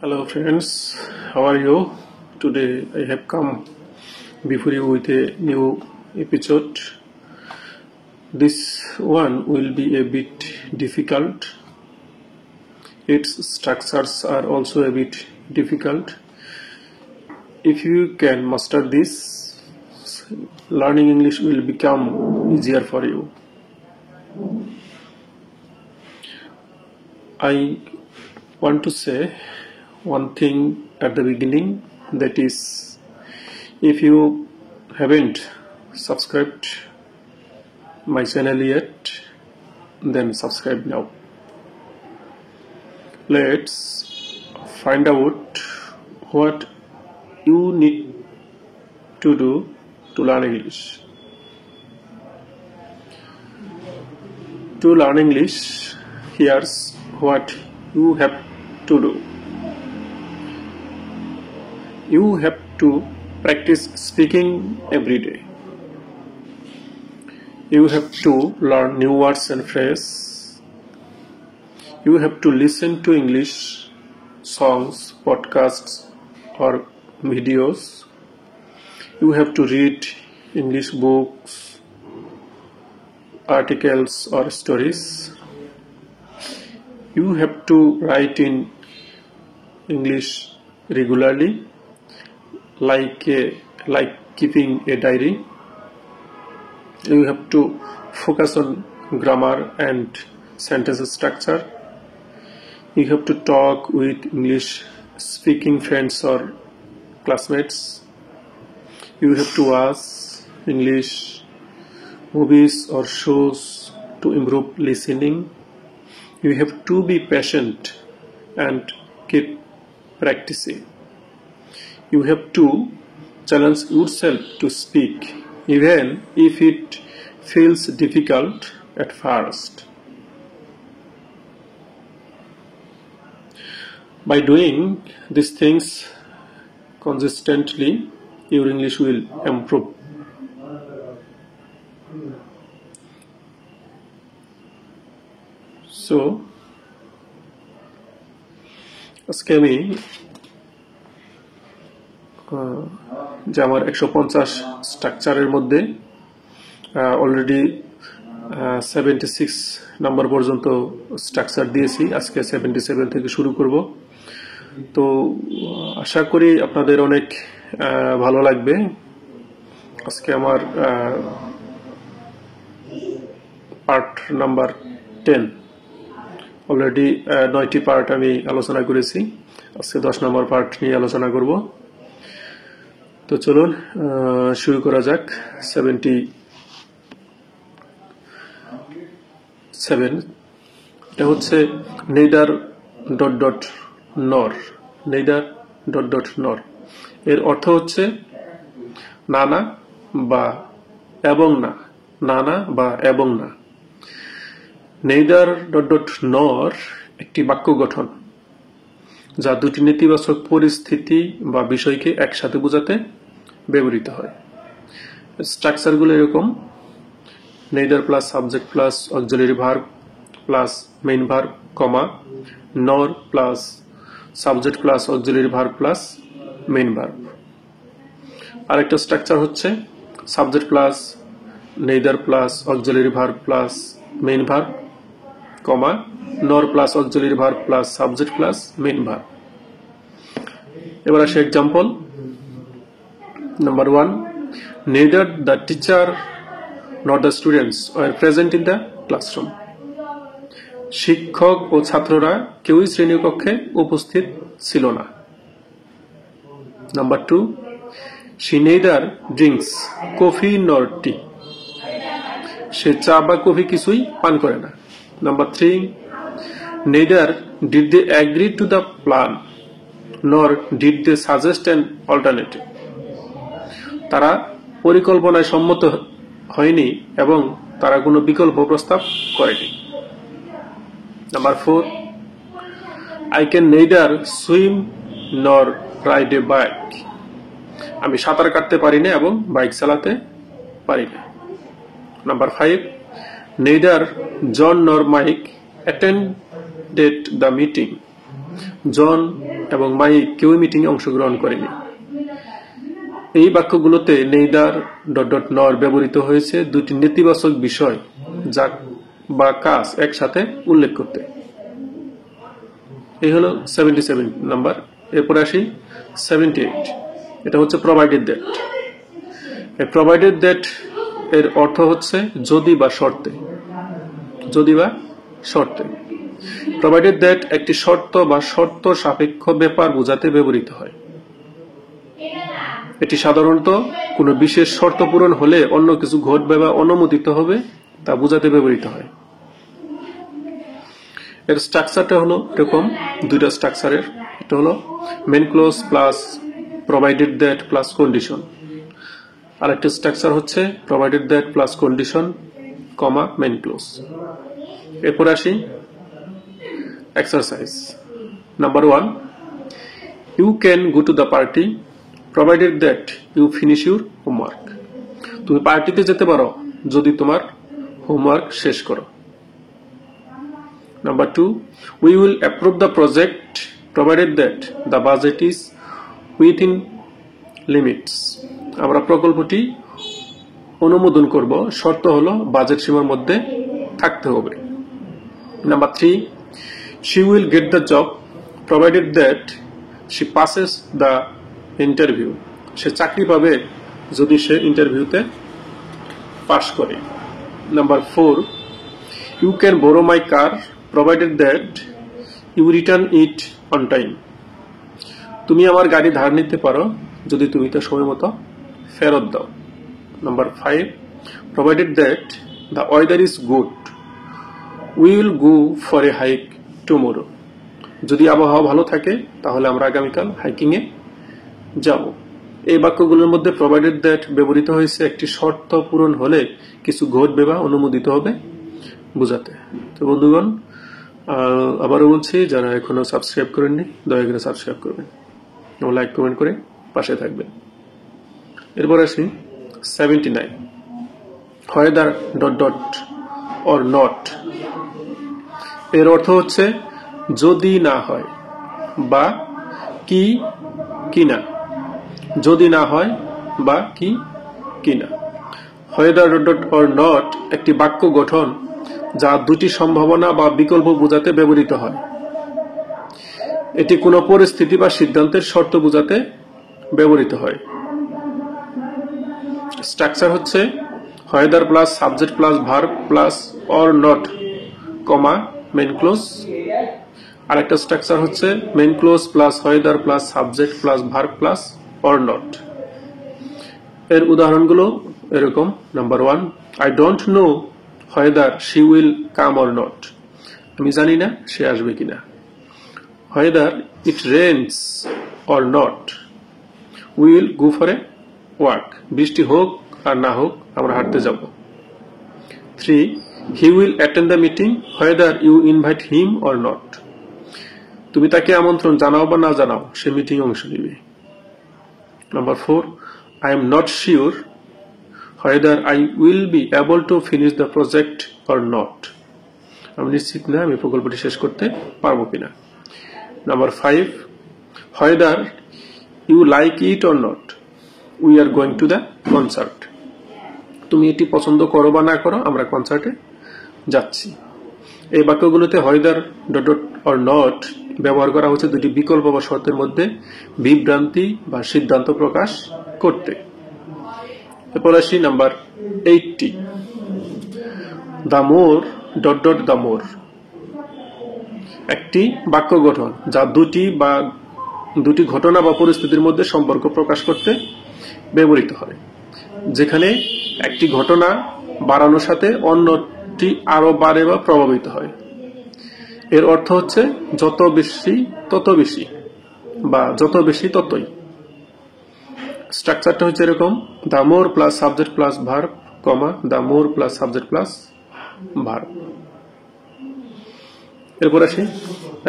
Hello friends, how are you? Today I have come before you with a new episode. This one will be a bit difficult. Its structures are also a bit difficult. If you can master this, learning English will become easier for you. I want to say one thing at the beginning, that is, if you haven't subscribed my channel yet, then subscribe now. Let's find out what you need to do to learn English. To learn English, here's what you have to do. You have to practice speaking every day. You have to learn new words and phrases. You have to listen to English songs, podcasts, or videos. You have to read English books, articles, or stories. You have to write in English regularly, like keeping a diary. You have to focus on grammar and sentence structure. You have to talk with English speaking friends or classmates. You have to watch English movies or shows to improve listening. You have to be patient and keep practicing. You have to challenge yourself to speak, even if it feels difficult at first. By doing these things consistently, your English will improve. So, আজকে আমি যে আমার 150 স্ট্রাকচারের মধ্যে already 76 number পর্যন্ত structure দিয়েছি। আজকে 77 থেকে শুরু করব। তো আশা করি আপনাদের অনেক ভালো লাগবে। আজকে আমার পার্ট নাম্বার 10, অলরেডি 9টি পার্ট আমি আলোচনা করেছি। আজকে 10 নম্বর পার্ট নিয়ে আলোচনা করব। তো চলুন শুরু করা যাক। 77 এটা হচ্ছে নেইদার ... নর। নেইদার ... নর এর অর্থ হচ্ছে না না বা এবং না, না না বা এবং না। নেইদার ... নর একটি বাক্য গঠন যা দুটি নেতিবাচক পরিস্থিতি বা বিষয়কে একসাথে বোঝাতে ব্যবহৃত হয়। স্ট্রাকচারগুলো এরকম: neither plus subject plus auxiliary verb plus main verb, comma, nor plus subject plus auxiliary verb plus main verb. আরেকটা স্ট্রাকচার হচ্ছে subject plus neither plus auxiliary verb plus main verb, comma, nor plus auxiliary verb plus subject plus main verb. এবার আসে example. Number 1, neither the teacher nor the students were present in the classroom. শিক্ষক ও ছাত্ররা কেউই শ্রেণীকক্ষে উপস্থিত ছিল না। Number 2, she neither drinks coffee nor tea. সে চা বা কফি কিছুই পান করে না। Number 3, neither did they agree to the plan nor did they suggest an alternative. তারা পরিকল্পনায় সম্মত হয়নি এবং তারা কোনো বিকল্প প্রস্তাব করেনি। Number 4, I can neither swim nor ride a bike. আমি সাঁতার কাটতে পারি না এবং বাইক চালাতে পারি না। Number 5, neither John nor Mike attended the meeting. জন এবং মাই কেউই মিটিংয়ে অংশগ্রহণ করেনি। এই বাক্যগুলোতে নেইদার ডট ডট নর ব্যবহৃত হয়েছে দুটি নেতিবাচক বিষয় যা বা কাজ একসাথে উল্লেখ করতে। এই হলো 77 নাম্বার। এরপরে আসি 78। এটা হচ্ছে প্রোভাইডেড দ্যাট। এই প্রোভাইডেড দ্যাট এর অর্থ হচ্ছে যদি বা শর্তে। যদি বা শর্তে। প্রোভাইডেড দ্যাট একটি শর্ত বা শর্ত সাপেক্ষ ব্যাপার বোঝাতে ব্যবহৃত হয়। এটি সাধারণত কোনো বিশেষ শর্ত পূরণ হলে অন্য কিছু ঘটবে বা অনুমোদিত হবে তা বোঝাতে ব্যবহৃত হয়। এর স্ট্রাকচারটা হলো এরকম, দুইটা স্ট্রাকচারের। এটা হলো main clause plus provided that plus condition. আরেকটা স্ট্রাকচার হচ্ছে provided that plus condition comma main clause. এরপর আসি exercise number 1। You can go to the party provided that you finish your homework. তুমি পার্টিতে যেতে পারো যদি তোমার হোমওয়ার্ক শেষ করো। Number 2, we will approve the project provided that the budget is within limits. আমরা প্রকল্পটি অনুমোদন করব, শর্ত হলো বাজেট সীমার মধ্যে থাকতে হবে। Number 3, she will get the job provided that she passes the interview. সে চাকরি পাবে যদি সে ইন্টারভিউতে পাস করে। Number 4, you can borrow my car provided that you return it on time. তুমি আমার গাড়ি ধার নিতে পারো যদি তুমি তা সময় মতো ফেরত দাও। Number 5, provided that the weather is good, we will go for a hike tomorrow. যদি আবহাওয়া ভালো থাকে তাহলে আমরা আগামীকাল হাইকিং এ যাব। এই বাক্যগুলোর মধ্যে প্রোভাইডেড দ্যাট ব্যবহৃত হয়েছে একটি শর্ত পূরণ হলে কিছু ঘটবে বা অনুমোদিত হবে বোঝাতে। তো বন্ধুগণ, আবারও বলছি, যারা এখনো সাবস্ক্রাইব করেননি দয়া করে সাবস্ক্রাইব করবেন এবং লাইক কমেন্ট করে পাশে থাকবেন। এরপর আসি 79। whether dot dot or not. এর অর্থ হচ্ছে যদি না হয় বা কি কিনা। যদি না হয় বা কি কিনা। whether dot dot or not একটি বাক্য গঠন যা দুটি সম্ভাবনা বা বিকল্প বোঝাতে ব্যবহৃত হয়। এটি কোনো পরিস্থিতি বা সিদ্ধান্তের শর্ত বোঝাতে ব্যবহৃত হয়। স্ট্রাকচার হচ্ছে whether plus subject plus verb plus or not comma main clause. আরেকটা স্ট্রাকচার হচ্ছে main clause plus whether plus subject plus verb plus or not. এর উদাহরণগুলো এরকম। Number 1, I don't know whether she will come or not. আমি জানি না সে আসবে কিনা। whether it rains or not, we will go for a walk. বৃষ্টি হোক আর না হোক আমরা হাঁটতে যাব। 3, he will attend the meeting whether you invite him or not. তুমি তাকে আমন্ত্রণ জানাও বা না জানাও সে মিটিং অংশ নেবে। Number 4, I am not sure whether I will be able to finish the project or not. আমি নিশ্চিত না আমি প্রকল্পটি শেষ করতে পারবো কিনা। Number 5, whether you like it or not, we are going to the concert. তুমি এটি পছন্দ করো বা না করো আমরা কনসার্টে যাচ্ছি। এই বাক্যগুলোতে whether dot dot or not ব্যবহার করা হচ্ছে দুটি বিকল্প বা শর্তের মধ্যে বিভ্রান্তি বা সিদ্ধান্ত প্রকাশ করতে। এরপর আসি number 80। The more dot dot the more একটি বাক্য গঠন যা দুটি ঘটনা বা পরিস্থিতির মধ্যে সম্পর্ক প্রকাশ করতে ব্যবহৃত হয়, যেখানে একটি ঘটনা বাড়ানোর সাথে অন্যটি আরো বাড়ে বা প্রভাবিত হয়। এর অর্থ হচ্ছে যত বেশি তত বেশি বা যত বেশি ততই। স্ট্রাকচারটা হচ্ছে এরকম, the more plus subject plus verb comma the more plus subject plus verb. এরপর আসি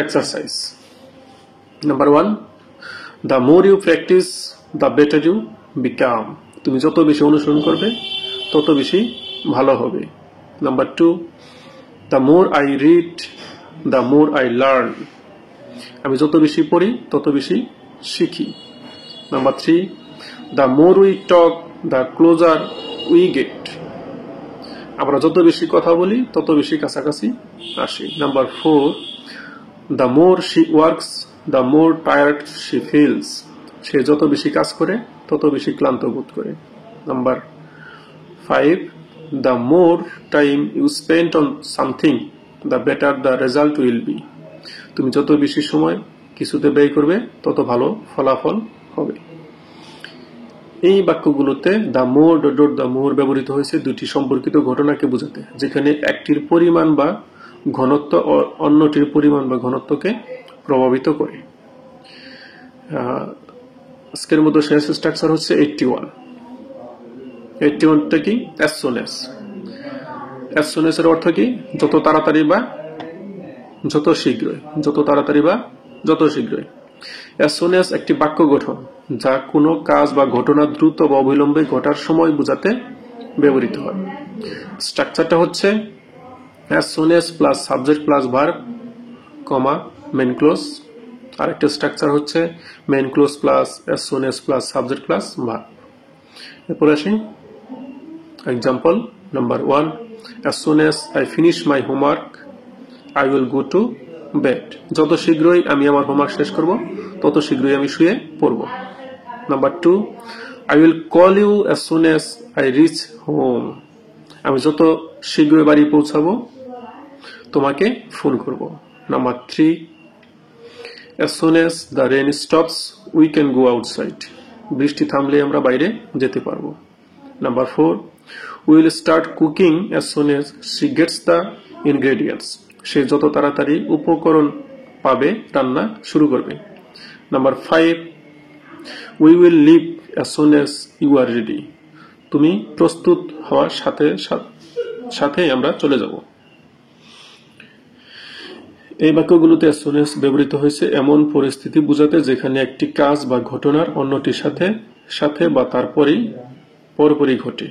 exercise number 1, the more you practise the better you become. তুমি যত বেশি অনুসরণ করবে তত বেশি ভালো হবে। Number 2, the more I read the more I learn. আমি যত বেশি পড়ি তত বেশি শিখি। Number 3, the more we talk the closer we get. আমরা যত বেশি কথা বলি তত বেশি কাছাকাছি আসি। Number 4, the more she works the more tired she feels. সে যত বেশি কাজ করে তত বেশি ক্লান্ত বোধ করে। Number 5, the more time you spend on something, the better the result will be. তুমি যত বেশি সময় কিছুতে ব্যয় করবে তত ভালো ফলাফল হবে। এই বাক্যগুলোতে the more the more ব্যবহৃত হয়েছে দুটি সম্পর্কিত ঘটনাকে বোঝাতে, যেখানে একটির পরিমাণ বা ঘনত্ব অন্যটির পরিমাণ বা ঘনত্বকে প্রভাবিত করে। আজকের মতো শেষ স্ট্রাকচার হচ্ছে 81। 81টা কি? as soon as। as soon as এর অর্থ কি? যত তাড়াতাড়ি বা যত শীঘ্রই, যত তাড়াতাড়ি বা যত শীঘ্রই। as soon as একটি বাক্য গঠন যা কোনো কাজ বা ঘটনা দ্রুত বা অবিলম্বে ঘটার সময় বোঝাতে ব্যবহৃত হয়। স্ট্রাকচারটা হচ্ছে as soon as plus subject plus verb comma main clause. আরেকটা স্ট্রাকচার হচ্ছে main clause plus as soon as plus subject plus verb. এরপর আসি example number 1, as soon as I finish my homework I will go to bed। যত শীঘ্রই আমি আমার homework শেষ করব তত শীঘ্রই আমি শুয়ে পড়ব। Number 2, I will call you as soon as I reach home। আমি যত শীঘ্রই বাড়ি পৌঁছাবো তোমাকে ফোন করব। Number 3, as soon as the rain stops we can go outside। বৃষ্টি থামলে আমরা বাইরে যেতে পারবো। Number 4, we will start cooking as soon as she gets the ingredients। সে যত তাড়াতাড়ি উপকরণ পাবে রান্না শুরু করবে। Number 5, we will leave as soon as you are ready। তুমি প্রস্তুত হওয়ার সাথে সাথে আমরা চলে যাব। এই বাক্যগুলোতে as soon as ব্যবহৃত হয়েছে এমন পরিস্থিতি বোঝাতে যেখানে একটি কাজ বা ঘটনার অন্যটির সাথে বা তারপরেই পরপরই ঘটে।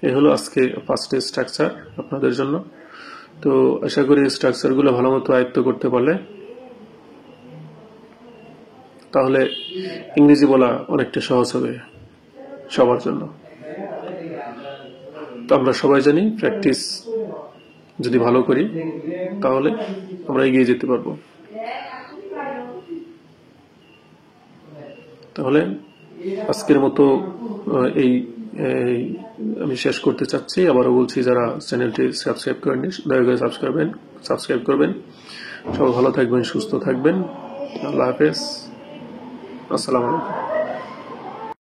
এই হলো আজকে 5টি স্ট্রাকচার আপনাদের জন্য। তো আশা করি স্ট্রাকচারগুলো ভালো মতো আয়ত্ত করতে পারলে তাহলে ইংরেজি বলা অনেকটা সহজ হবে সবার জন্য। তো আমরা সবাই জানি প্র্যাকটিস যদি ভালো করি তাহলে আমরা এগিয়ে যেতে পারবো। তাহলে আজকের মতো এই আমি শেষ করতে চাচ্ছি। আবারও বলছি, যারা চ্যানেলটি সাবস্ক্রাইব করেননি দয়া করে সাবস্ক্রাইব করবেন। সবাই ভালো থাকবেন, সুস্থ থাকবেন। আল্লাহ হাফেজ, আসসালামু আলাইকুম।